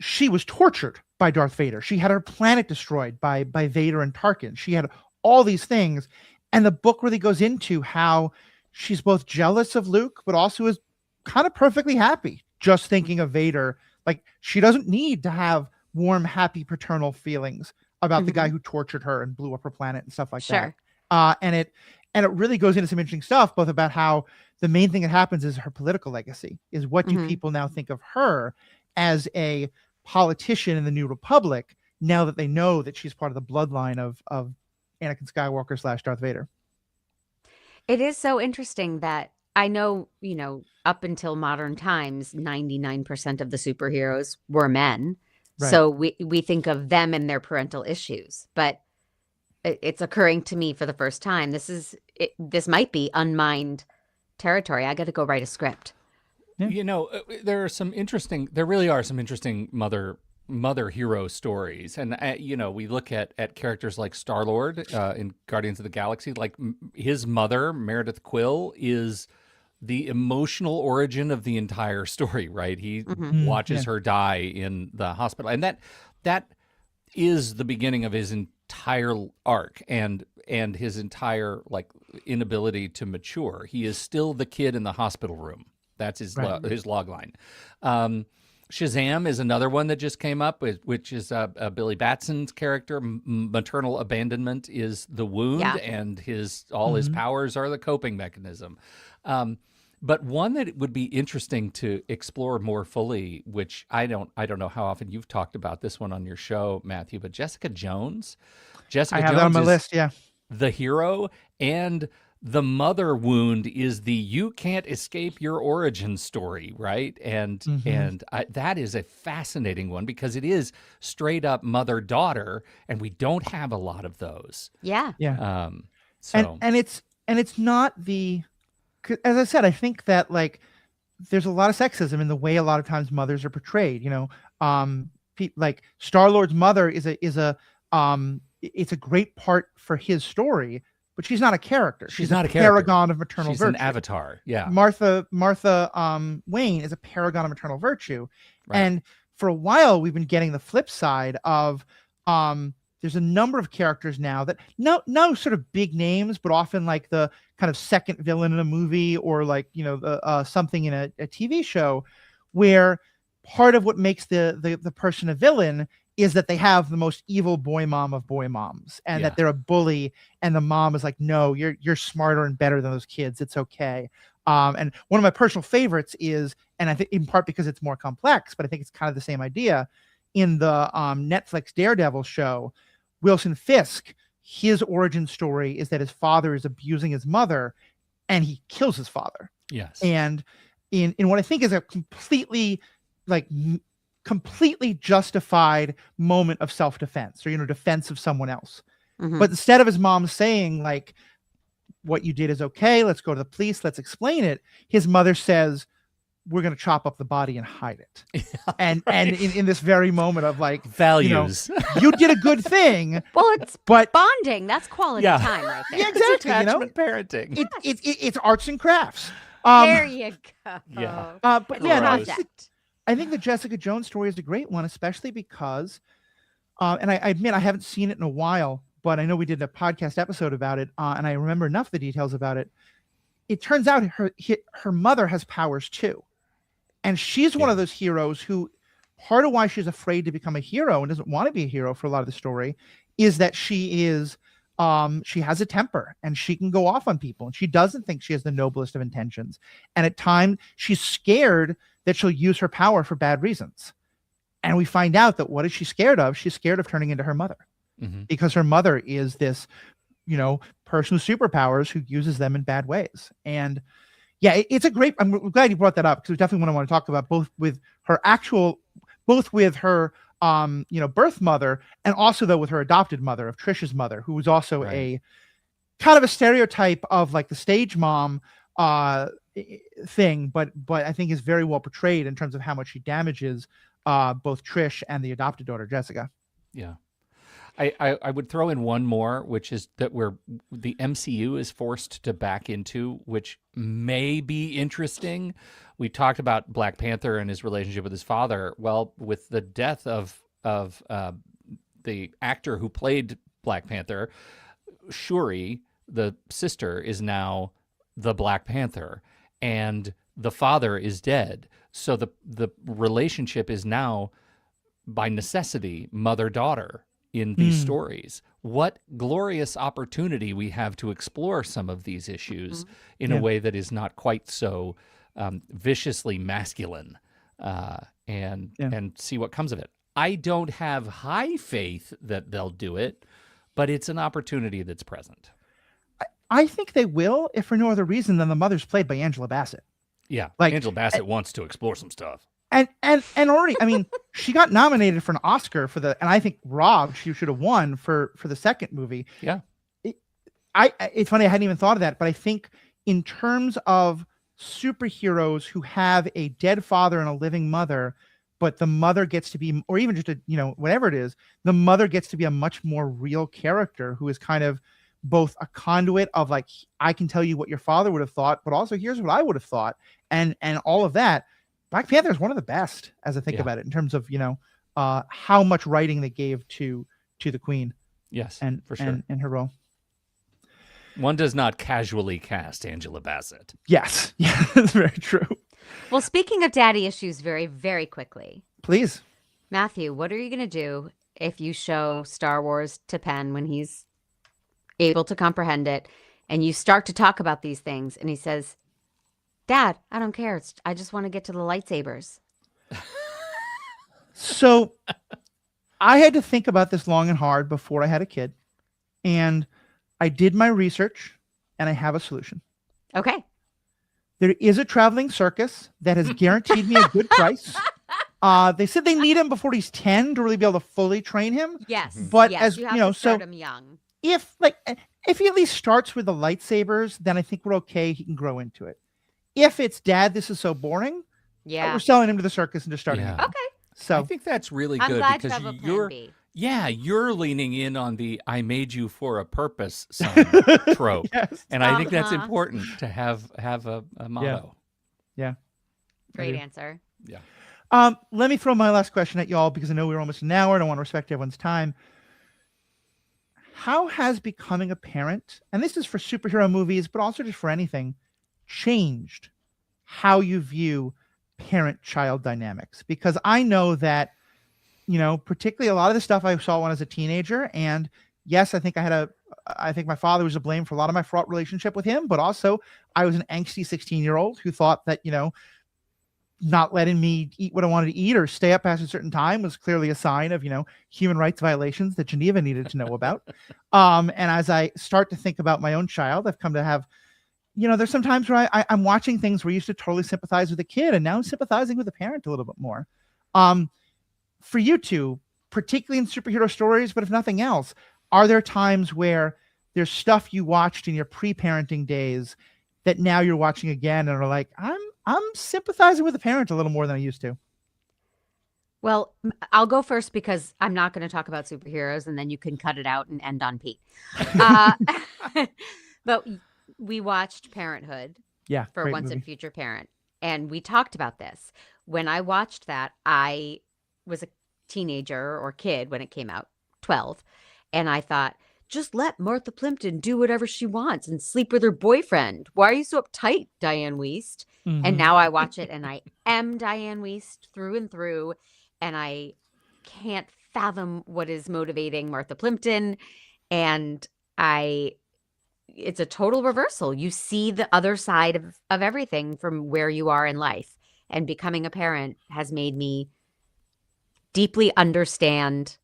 She was tortured by Darth Vader. She had her planet destroyed by Vader and Tarkin. She had all these things, and the book really goes into how she's both jealous of Luke, but also is kind of perfectly happy just thinking of Vader. Like, she doesn't need to have warm, happy paternal feelings about the guy who tortured her and blew up her planet and stuff like that. And it really goes into some interesting stuff, both about how the main thing that happens is her political legacy. Is what do people now think of her as a politician in the New Republic now that they know that she's part of the bloodline of Anakin Skywalker / Darth Vader? It is so interesting that I know, up until modern times, 99% of the superheroes were men. Right. So we think of them and their parental issues, but it's occurring to me for the first time. This might be unmined territory. I got to go write a script. Yeah. There really are some interesting mother hero stories, and we look at characters like Star-Lord in Guardians of the Galaxy. Like, his mother, Meredith Quill, is the emotional origin of the entire story, right? He watches her die in the hospital, and that is the beginning of his entire arc and his entire inability to mature. He is still the kid in the hospital room. That's his his log line. Shazam is another one that just came up, which is Billy Batson's character. Maternal abandonment is the wound, and his powers are the coping mechanism. But one that would be interesting to explore more fully, which I don't know how often you've talked about this one on your show, Matthew, but Jessica Jones. I have that on my list. Yeah, the hero, and the mother wound is the you can't escape your origin story, right? And that is a fascinating one because it is straight up mother-daughter, and we don't have a lot of those. Yeah. Yeah. And it's not the, as I said, I think that there's a lot of sexism in the way a lot of times mothers are portrayed. Like Star-Lord's mother is it's a great part for his story. But she's not a character. She's not a paragon of maternal virtue. She's an avatar. Yeah. Martha Wayne is a paragon of maternal virtue. Right. And for a while, we've been getting the flip side of there's a number of characters now that no sort of big names, but often like the kind of second villain in a movie or something in a TV show, where part of what makes the person a villain is that they have the most evil boy mom of boy moms, and that they're a bully, and the mom is like, no, you're smarter and better than those kids. It's okay. And one of my personal favorites is, and I think in part because it's more complex, but I think it's kind of the same idea, in the Netflix Daredevil show, Wilson Fisk, his origin story is that his father is abusing his mother, and he kills his father. Yes. And in what I think is a completely justified moment of self-defense or defense of someone else. But instead of his mom saying what you did is okay, let's go to the police, let's explain it, his mother says, we're going to chop up the body and hide it. And in this very moment of values, you did a good thing. Well, it's bonding. That's quality time right there. Yeah, exactly. It's attachment parenting. It's arts and crafts. There you go. Yeah. But yeah, no, I think the Jessica Jones story is a great one, especially because, and I admit I haven't seen it in a while, but I know we did a podcast episode about it, and I remember enough of the details about it. It turns out her mother has powers too, and she's one of those heroes who, part of why she's afraid to become a hero and doesn't want to be a hero for a lot of the story, is that she has a temper and she can go off on people, and she doesn't think she has the noblest of intentions, and at times she's scared that she'll use her power for bad reasons. And we find out that what is she scared of? She's scared of turning into her mother, because her mother is this, person with superpowers who uses them in bad ways. And yeah, it's a great, I'm glad you brought that up, because it's definitely what I want to talk about, both with her birth mother, and also though with her adopted mother, of Trisha's mother, who was also a kind of a stereotype of the stage mom, thing, but I think is very well portrayed in terms of how much she damages both Trish and the adopted daughter Jessica. Yeah. I would throw in one more, which is that the MCU is forced to back into, which may be interesting. We talked about Black Panther and his relationship with his father. Well, with the death of the actor who played Black Panther, Shuri, the sister, is now the Black Panther, and the father is dead. So the relationship is now, by necessity, mother-daughter in these stories. What glorious opportunity we have to explore some of these issues in a way that is not quite so viciously masculine, and see what comes of it. I don't have high faith that they'll do it, but it's an opportunity that's present. I think they will, if for no other reason than the mother's played by Angela Bassett. Yeah, Like, Angela Bassett wants to explore some stuff. And already, I mean, she got nominated for an Oscar and I think robbed. She should have won for the second movie. Yeah. It's funny, I hadn't even thought of that, but I think in terms of superheroes who have a dead father and a living mother, but the mother gets to be, or even just whatever it is, the mother gets to be a much more real character who is kind of both a conduit of like, I can tell you what your father would have thought, but also here's what I would have thought, and all of that. Black Panther is one of the best, as I think about it, in terms of how much writing they gave to the Queen. Yes, and for sure, and her role. One does not casually cast Angela Bassett. Yes, yeah, that's very true. Well, speaking of daddy issues, very, very quickly, Please, Matthew, what are you going to do if you show Star Wars to Penn when he's able to comprehend it, and you start to talk about these things, and he says, Dad, I don't care. I just want to get to the lightsabers. So I had to think about this long and hard before I had a kid, and I did my research, and I have a solution. Okay. There is a traveling circus that has guaranteed me a good price. They said they need him before he's 10 to really be able to fully train him. Yes. But yes, as you have you know, to start so him young. if he at least starts with the lightsabers, then I think we're okay. He can grow into it. If it's Dad, this is so boring. Yeah. We're selling him to the circus and just starting him. Okay. So I think that's really I'm good glad you because have a plan B. you're leaning in on the "I made you for a purpose" son trope, Yes. and I think that's Uh-huh. important to have a motto. Yeah. Great do. answer. Yeah. Let me throw my last question at y'all because I know we're almost an hour and I want to respect everyone's time. How has becoming a parent, and this is for superhero movies, but also just for anything, changed how you view parent-child dynamics? Because I know that, particularly a lot of the stuff I saw when I was a teenager, and yes, I think my father was to blame for a lot of my fraught relationship with him, but also I was an angsty 16-year-old who thought that, not letting me eat what I wanted to eat or stay up past a certain time was clearly a sign of, human rights violations that Geneva needed to know about. And as I start to think about my own child, I've come to have, there's some times where I'm watching things where I used to totally sympathize with a kid, and now I'm sympathizing with a parent a little bit more. For you two, particularly in superhero stories, but if nothing else, are there times where there's stuff you watched in your pre-parenting days that now you're watching again and are like, I'm sympathizing with the parent a little more than I used to? Well, I'll go first because I'm not going to talk about superheroes, and then you can cut it out and end on Pete. But we watched Parenthood Yeah. for great Once movie. and Future Parent, and we talked about this. When I watched that, I was a teenager or kid when it came out, 12, and I thought, just let Martha Plimpton do whatever she wants and sleep with her boyfriend. Why are you so uptight, Diane Wiest? And Mhm. now I watch it and I am Diane Wiest through and through, and I can't fathom what is motivating Martha Plimpton. And it's a total reversal. You see the other side of everything from where you are in life. And becoming a parent has made me deeply understand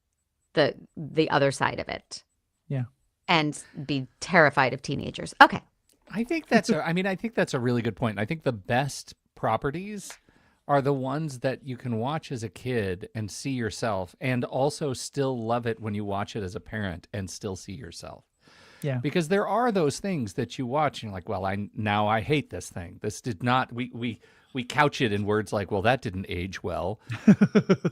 the other side of it. Yeah. And be terrified of teenagers. Okay. I think that's a really good point. I think the best properties are the ones that you can watch as a kid and see yourself, and also still love it when you watch it as a parent and still see yourself. Yeah. Because there are those things that you watch and you're like, well, I hate this thing. This did not, we we couch it in words like, well, that didn't age well.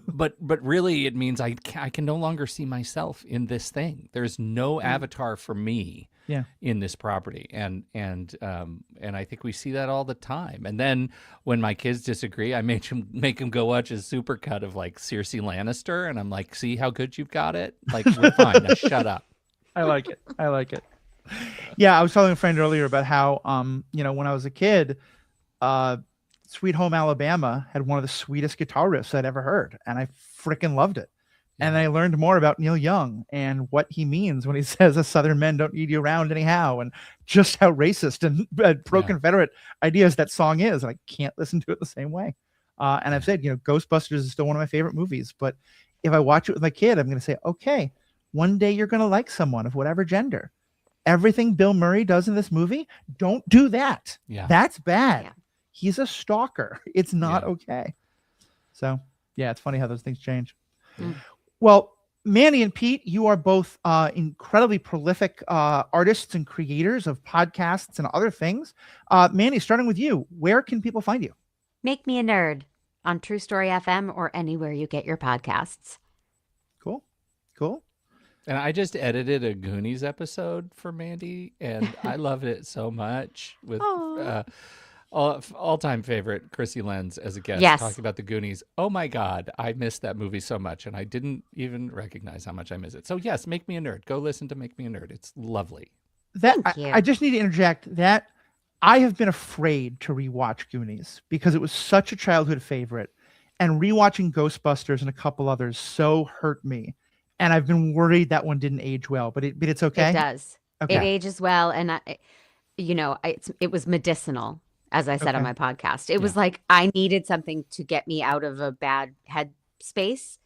but really it means I can no longer see myself in this thing. There's no avatar for me Yeah. in this property. And I think we see that all the time. And then when my kids disagree, I make them go watch a supercut of like Cersei Lannister. And I'm like, see how good you've got it? Like, we're fine. Now shut up. I like it. I like it. Yeah, I was telling a friend earlier about how, when I was a kid, Sweet Home Alabama had one of the sweetest guitar riffs I'd ever heard, and I freaking loved it. And I learned more about Neil Young and what he means when he says "us Southern men don't need you around anyhow," and just how racist and pro-Confederate ideas that song is. And I can't listen to it the same way. And I've said, Ghostbusters is still one of my favorite movies, but if I watch it with my kid, I'm going to say, okay, one day you're going to like someone of whatever gender. Everything Bill Murray does in this movie, don't do that. Yeah. That's bad. Yeah. He's a stalker. It's not Yeah. okay. So, yeah, it's funny how those things change. Mm. Well, Mandy and Pete, you are both incredibly prolific artists and creators of podcasts and other things. Mandy, starting with you, where can people find you? Make Me a Nerd on True Story FM or anywhere you get your podcasts. Cool. And I just edited a Goonies episode for Mandy, and I loved it so much with Aw. all-time favorite Chrissy Lenz as a guest Yes. talking about the Goonies. Oh my God, I missed that movie so much, and I didn't even recognize how much I miss it. So yes, Make Me a Nerd. Go listen to Make Me a Nerd. It's lovely. Thank you. I just need to interject that I have been afraid to rewatch Goonies because it was such a childhood favorite, and rewatching Ghostbusters and a couple others so hurt me. And I've been worried that one didn't age well, but it's okay. It does. Okay. It ages well, and it was medicinal, as I said on Okay. my podcast. It was like I needed something to get me out of a bad head space,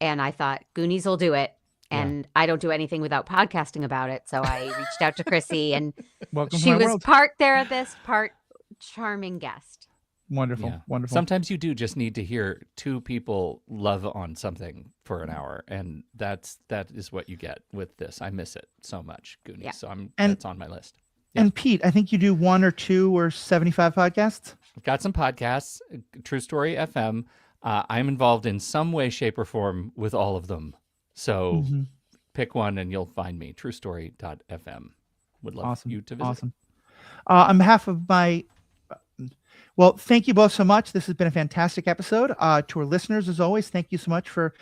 and I thought Goonies will do it. Yeah. And I don't do anything without podcasting about it, so I reached out to Chrissy, and Welcome she to my was world. part therapist, part charming guest. Wonderful. Yeah. Wonderful. Sometimes you do just need to hear two people love on something for an hour, and that is what you get with this. I miss it so much, Goonies. Yeah. So And- that's on my list. And Pete, I think you do 1 or 2 or 75 podcasts. I've got some podcasts, True Story FM. I'm involved in some way, shape, or form with all of them. So Mhm. pick one and you'll find me, truestory.fm. Would love Awesome. you to visit. Awesome. On behalf of my, well, thank you both so much. This has been a fantastic episode. To our listeners, as always, thank you so much for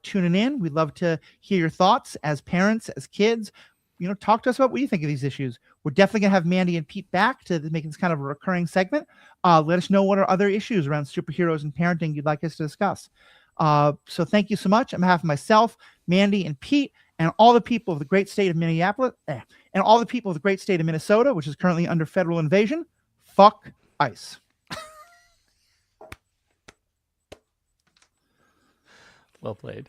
tuning in. We'd love to hear your thoughts as parents, as kids. Talk to us about what you think of these issues. We're definitely going to have Mandy and Pete back to make this kind of a recurring segment. Let us know what are other issues around superheroes and parenting you'd like us to discuss. So thank you so much. On behalf of myself, Mandy, and Pete, and all the people of the great state of Minneapolis, and all the people of the great state of Minnesota, which is currently under federal invasion, fuck ICE. Well played.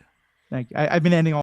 Thank you. I've been ending all